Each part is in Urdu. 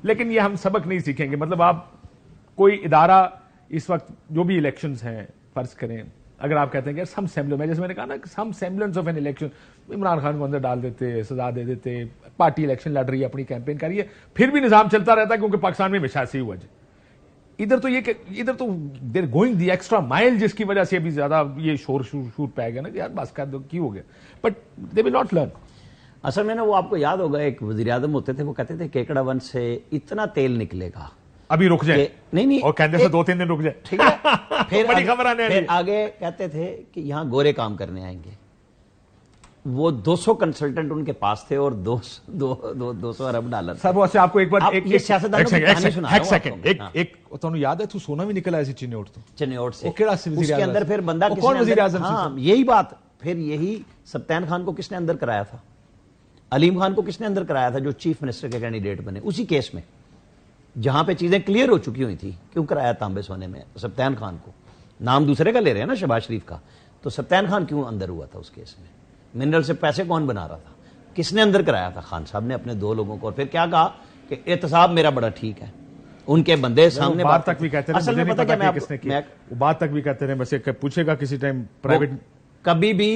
لیکن یہ ہم سبق نہیں سیکھیں گے. مطلب آپ کوئی ادارہ اس وقت جو بھی الیکشنز ہیں فرض کریں, اگر آپ کہتے ہیں کہ سم سیمبلنس, جیسے میں نے کہا نا some semblance of an election, Imran Khan کو اندر ڈال دیتے, سزا دے دیتے, پارٹی الیکشن لڑ رہی ہے, اپنی کیمپین کر رہی ہے, پھر بھی نظام چلتا رہتا ہے کیونکہ پاکستان میں ہمیشہ سے ہی ہوا. ادھر تو یہ کہ ادھر تو دیر گوئنگ دی ایکسٹرا مائل, جس کی وجہ سے ابھی زیادہ یہ شور پہ گیا نا کہ یار بس کر دو, کی ہو گیا, but they will not learn. اصل میں نا وہ آپ کو یاد ہوگا ایک وزیر اعظم ہوتے تھے, وہ کہتے تھے کیکڑا ون سے اتنا تیل نکلے گا, ابھی رک جائے, نہیں اور کہتے سے 2-3 دن رک جائے, ٹھیک ہے. پھر آگے کہتے تھے کہ یہاں گورے کام کرنے آئیں گے. وہ 200 کنسلٹنٹ ان کے پاس تھے اور 200 ارب ڈالر. سر وہ آپ کو ایک بار یہ سیاستدانوں کی کہانی سنا رہا ہوں. ایک تمہیں یاد ہے تو سونا بھی نکلا ایسی چنیوٹ سے, اس کے اندر پھر بندہ ہاں یہی بات, پھر یہی سبطین خان کو کس نے اندر کرایا تھا, علیم خان کو کس نے اندر کرایا تھا جو چیف منسٹر کے کینڈیڈیٹ بنے, اسی کیس میں جہاں پہ چیزیں کلیئر ہو چکی ہوئی تھی. کیوں کرایا تانبے سونے میں سبطین خان کو, نام دوسرے کا لے رہے ہیں نا شہباز شریف کا, تو سبطین خان کیوں اندر ہوا تھا اس کیس میں؟ منرل سے پیسے کون بنا رہا تھا, کس نے اندر کرایا تھا؟ خان صاحب نے اپنے 2 لوگوں کو. اور پھر کیا کہا کہ احتساب میرا بڑا ٹھیک ہے, ان کے بندے سامنے بات تک بھی کہتے اصل میں پتہ کیا کس نے کیا, بات تک بھی کہتے ہیں, بس پوچھے گا کسی ٹائم پرائیویٹ, کبھی بھی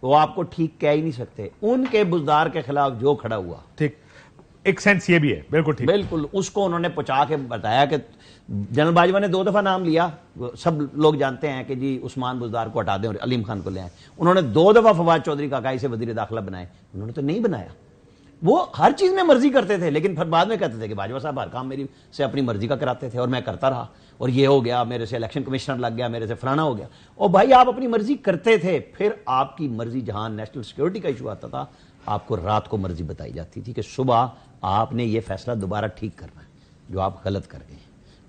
وہ آپ کو ٹھیک کہہ ہی نہیں سکتے. ان کے بزدار کے خلاف جو کھڑا ہوا, ٹھیک, ایک سینس یہ بھی ہے, بالکل ٹھیک, بالکل. اس کو انہوں نے پہنچا کے بتایا کہ جنرل باجوہ نے 2 دفعہ نام لیا, سب لوگ جانتے ہیں کہ جی عثمان بزدار کو ہٹا دیں اور علیم خان کو لے آئیں. انہوں نے 2 دفعہ فواد چودھری کاکائی سے وزیر داخلہ بنائے, انہوں نے تو نہیں بنایا. وہ ہر چیز میں مرضی کرتے تھے, لیکن پھر بعد میں کہتے تھے کہ باجوہ صاحب ہر کام میری سے اپنی مرضی کا کراتے تھے اور میں کرتا رہا, اور یہ ہو گیا, میرے سے الیکشن کمشنر لگ گیا, میرے سے فلانا ہو گیا. اور بھائی آپ اپنی مرضی کرتے تھے, پھر آپ کی مرضی, جہاں نیشنل سیکورٹی کا ایشو آتا تھا, آپ کو رات کو مرضی بتائی جاتی تھی کہ صبح آپ نے یہ فیصلہ دوبارہ ٹھیک کرنا ہے جو آپ غلط کر گئے.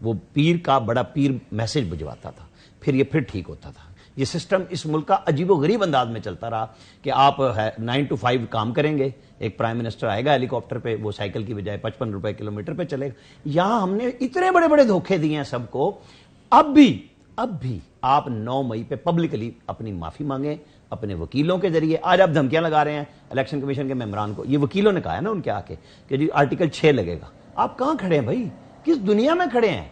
وہ پیر کا بڑا پیر میسج بھجواتا تھا, پھر یہ پھر ٹھیک ہوتا تھا. یہ سسٹم اس ملک کا عجیب و غریب انداز میں چلتا رہا کہ آپ 9 to 5 کام کریں گے, ایک پرائم منسٹر آئے گا ہیلی کاپٹر پہ, وہ سائیکل کی بجائے 55 روپے کلومیٹر پہ چلے گا. یہاں ہم نے اتنے بڑے بڑے دھوکے دیے ہیں سب کو. اب بھی آپ 9 مئی پہ پبلکلی اپنی معافی مانگیں اپنے وکیلوں کے ذریعے. آج آپ دھمکیاں لگا رہے ہیں الیکشن کمیشن کے ممبران کو, یہ وکیلوں نے کہا ہے نا ان کے آ کے کہ جی آرٹیکل 6 لگے گا. آپ کہاں کھڑے ہیں بھائی, کس دنیا میں کھڑے ہیں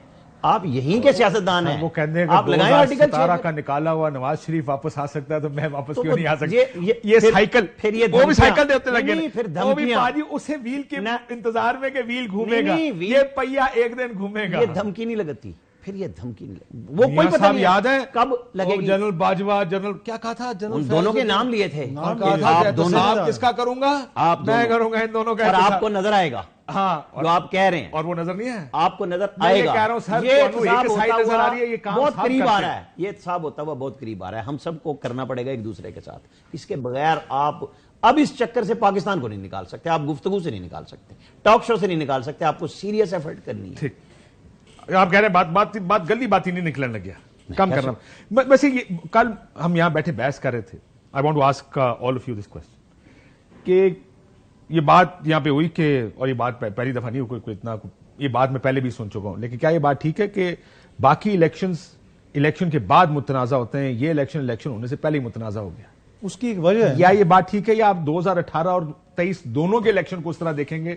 آپ؟ یہیں کے سیاستدان ہیں. وہ کہتے ہیں کہ آپ لگائیں آرٹیکل 17 کا نکالا ہوا نواز شریف واپس آ سکتا ہے, تو میں واپس کیوں نہیں آ سکتا؟ یہ سائیکل, پھر یہ وہ بھی سائیکل دیتے لگے, پھر وہ بھی باجی اسے ویل کے انتظار میں کہ ویل گھومے گا, یہ پہیا ایک دن گھومے گا. یہ دھمکی نہیں لگتی, پھر یہ دھمکی نہیں لگتی. وہ کوئی پتہ نہیں یاد ہے کب لگے گی. جنرل باجوہ, جنرل کیا کہا تھا, جنرل دونوں کے نام لیے تھے, آپ دونوں کس کا کروں گا, میں کروں گا ان دونوں کا, اور آپ کو نظر آئے گا ہاں جو آپ کہہ رہے ہیں, اور وہ نظر نہیں ہے, آپ کو نظر آئے گا. یہ بہت قریب آ رہا ہے, یہ احتساب ہوتا ہوا بہت قریب آ رہا ہے. ہم سب کو کرنا پڑے گا ایک دوسرے کے ساتھ. اس کے بغیر آپ اب اس چکر سے پاکستان کو نہیں نکال سکتے, آپ گفتگو سے نہیں نکال سکتے, ٹاک شو سے نہیں نکال سکتے. آپ کو سیریس ایفرٹ کرنی ہے. ٹھیک, آپ کہہ رہے ہیں بات گلی بات ہی نہیں نکلنے لگ گیا, کم کرنا. ویسے کل ہم یہاں بیٹھے بحث کر رہے تھے, I want to ask all of you this question, کہ یہ بات یہاں پہ ہوئی کہ, اور یہ بات پہلی دفعہ نہیں ہوئی, کوئی اتنا, یہ بات میں پہلے بھی سن چکا ہوں, لیکن کیا یہ بات ٹھیک ہے کہ باقی الیکشن کے بعد متنازع ہوتے ہیں, یہ الیکشن ہونے سے پہلے ہی متنازع ہو گیا؟ اس کی ایک وجہ ہے, یا یہ بات ٹھیک ہے, یا آپ 2018 اور 23 دونوں کے الیکشن کو اس طرح دیکھیں گے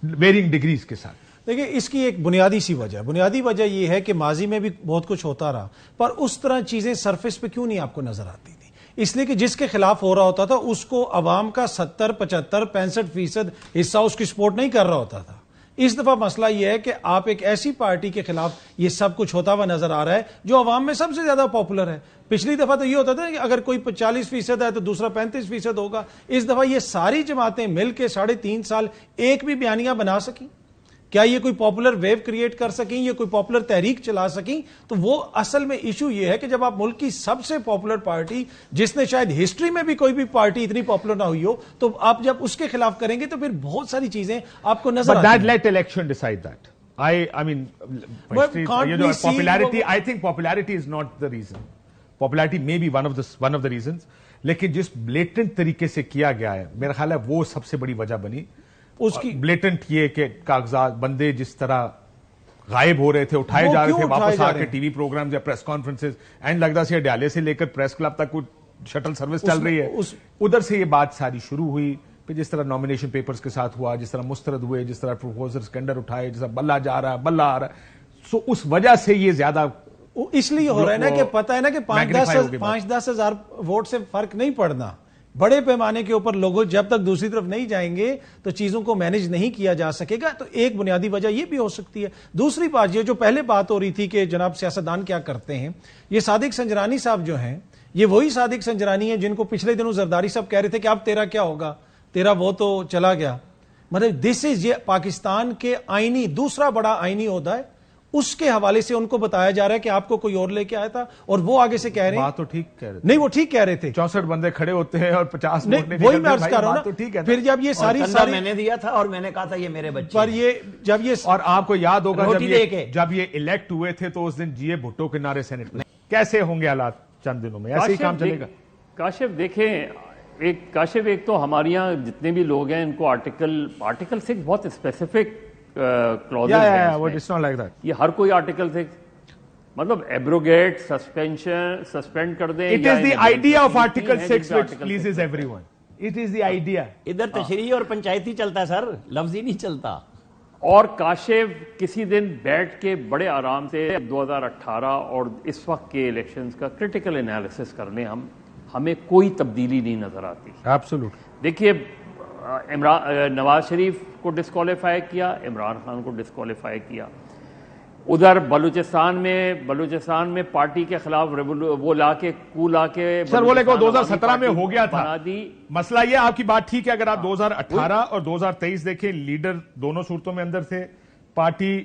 ویرینگ ڈگریز کے ساتھ؟ دیکھیں اس کی ایک بنیادی سی وجہ, بنیادی وجہ یہ ہے کہ ماضی میں بھی بہت کچھ ہوتا رہا, پر اس طرح چیزیں سرفیس پہ کیوں نہیں آپ کو نظر آتی تھی؟ اس لیے کہ جس کے خلاف ہو رہا ہوتا تھا اس کو عوام کا 70, 75, 65% حصہ اس کی سپورٹ نہیں کر رہا ہوتا تھا. اس دفعہ مسئلہ یہ ہے کہ آپ ایک ایسی پارٹی کے خلاف یہ سب کچھ ہوتا ہوا نظر آ رہا ہے جو عوام میں سب سے زیادہ پاپولر ہے. پچھلی دفعہ تو یہ ہوتا تھا کہ اگر کوئی 40% ہے تو دوسرا 35% ہوگا. اس دفعہ یہ ساری جماعتیں مل کے 3.5 سال ایک بھی بیانیہ بنا سکیں؟ کیا یہ کوئی پاپولر ویو کریٹ کر سکیں, یہ کوئی پاپولر تحریک چلا سکیں؟ تو وہ اصل میں ایشو یہ ہے کہ جب آپ ملک کی سب سے پاپولر پارٹی, جس نے شاید ہسٹری میں بھی کوئی بھی پارٹی اتنی پاپولر نہ ہوئی ہو, تو آپ جب اس کے خلاف کریں گے تو پھر بہت ساری چیزیں آپ کو نظر آتی ہیں. But that let election decide that. I mean, popularity, I think popularity is not the reason. Popularity may be one of the reasons. لیکن جس بلیٹنٹ طریقے سے کیا گیا ہے, میرا خیال ہے وہ سب سے بڑی وجہ بنی. اس کی بلیٹنٹ یہ کہ کاغذات, بندے جس طرح غائب ہو رہے تھے, اٹھائے جا رہے تھے, واپس آ کے ٹی وی پروگرامز یا پریس کانفرنسز, اینڈ لگتا سی ڈیالے سے لے کر پریس کلب تک کوئی شٹل سروس چل رہی ہے, ادھر سے یہ بات ساری شروع ہوئی. پھر جس طرح نامینیشن پیپرز کے ساتھ ہوا، جس طرح مسترد ہوئے، جس طرح پروپوزرز کے انڈر اٹھائے، جس طرح بلہ جا رہا ہے، بلہ آ رہا ہے، سو اس وجہ سے یہ زیادہ اس لیے ہو رہا ہے نا کہ پتہ ہے نا کہ 5-10 ہزار ووٹ سے فرق نہیں پڑنا، بڑے پیمانے کے اوپر لوگوں جب تک دوسری طرف نہیں جائیں گے تو چیزوں کو مینج نہیں کیا جا سکے گا. تو ایک بنیادی وجہ یہ بھی ہو سکتی ہے. دوسری بات یہ جو پہلے بات ہو رہی تھی کہ جناب سیاستدان کیا کرتے ہیں، یہ صادق سنجرانی صاحب جو ہیں یہ وہی صادق سنجرانی ہیں جن کو پچھلے دنوں زرداری صاحب کہہ رہے تھے کہ اب تیرا کیا ہوگا، تیرا وہ تو چلا گیا. مطلب دس از یہ پاکستان کے آئینی دوسرا بڑا آئینی عہدہ ہے، اس کے حوالے سے ان کو بتایا جا رہا ہے کہ آپ کو کوئی اور لے کے آیا تھا، اور وہ آگے سے کہہ رہے ہیں بات تو ٹھیک کہہ رہے تھے. نہیں وہ ٹھیک کہہ رہے تھے، 64 بندے کھڑے ہوتے ہیں اور 50 ووٹ نہیں وہی میں عرض کر رہا تو ٹھیک ہے. ہوں. پھر جب یہ ساری میں نے دیا تھا اور میں نے کہا تھا یہ میرے بچے پر یہ جب یہ اور آپ کو یاد ہوگا روٹی دے کے جب یہ الیکٹ ہوئے تھے تو اس دن جی اے بھٹو کے نعرے سینٹ میں کیسے ہوں گے حالات چند دنوں میں، ایسے ہی کام چلے گا. کاشف دیکھیں، ایک تو ہمارے یہاں جتنے بھی لوگ ہیں ان کو آرٹیکل 6 بہت اسپیسیفک کلوزز ہیں، وہ اٹس ناٹ لائک دیٹ. یہ ہر کوئی آرٹیکل 6 مطلب ایبروگیٹ، سسپینڈ کر دیں. It is the idea of Article 6 which pleases everyone. It is the idea. ادھر تشریح اور پنچایتی چلتا ہے سر، لفظی نہیں چلتا. اور کاشف کسی دن بیٹھ کے بڑے آرام سے 2018 اور اس وقت کے الیکشنز کا کرٹیکل انالیسس کر لیں، ہمیں کوئی تبدیلی نہیں نظر آتی. Absolutely. دیکھیے نواز شریف کو ڈسکوالیفائی کیا، عمران خان کو ڈسکوالیفائی کیا. ادھر بلوچستان میں پارٹی کے خلاف وہ لا کے سر وہ لے 2017 میں ہو گیا تھا. بنا دی. مسئلہ یہ آپ کی بات ٹھیک ہے، اگر آپ 2018 اور 2023 دیکھیں لیڈر دونوں صورتوں میں اندر تھے، پارٹی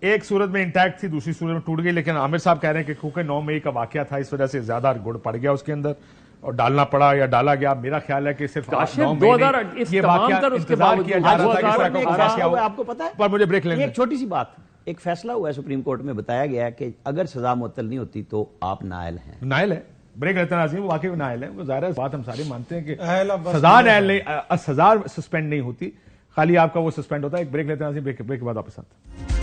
ایک صورت میں انٹیکٹ تھی، دوسری صورت میں ٹوٹ گئی. لیکن عامر صاحب کہہ رہے ہیں کہ کیونکہ 9 مئی کا واقعہ تھا اس وجہ سے زیادہ گڑ پڑ گیا اس کے اندر اور ڈالنا پڑا یا ڈالا گیا. میرا خیال ہے کہ صرف 9 مئی یہ واقعہ انتظار کیا جا رہا تھا کہ اس طرح کا فیصلہ ہو. آپ کو پتا ہے پر مجھے بریک لینا ایک چھوٹی سی بات، ایک فیصلہ ہوا ہے سپریم کورٹ میں، بتایا گیا ہے کہ اگر سزا معطل نہیں ہوتی تو آپ نائل ہیں. نائل ہے، بریک لیتے ہیں ناظرین، وہ واقعی نائل ہے. ظاہر ہے بات ہم سارے مانتے ہیں کہ سزا نائل نہیں، سزا سسپینڈ نہیں ہوتی، خالی آپ کا وہ سسپینڈ ہوتا ہے. ایک بریک لیتے ہیں ناظرین، بریک کے بعد واپس آتے ہیں.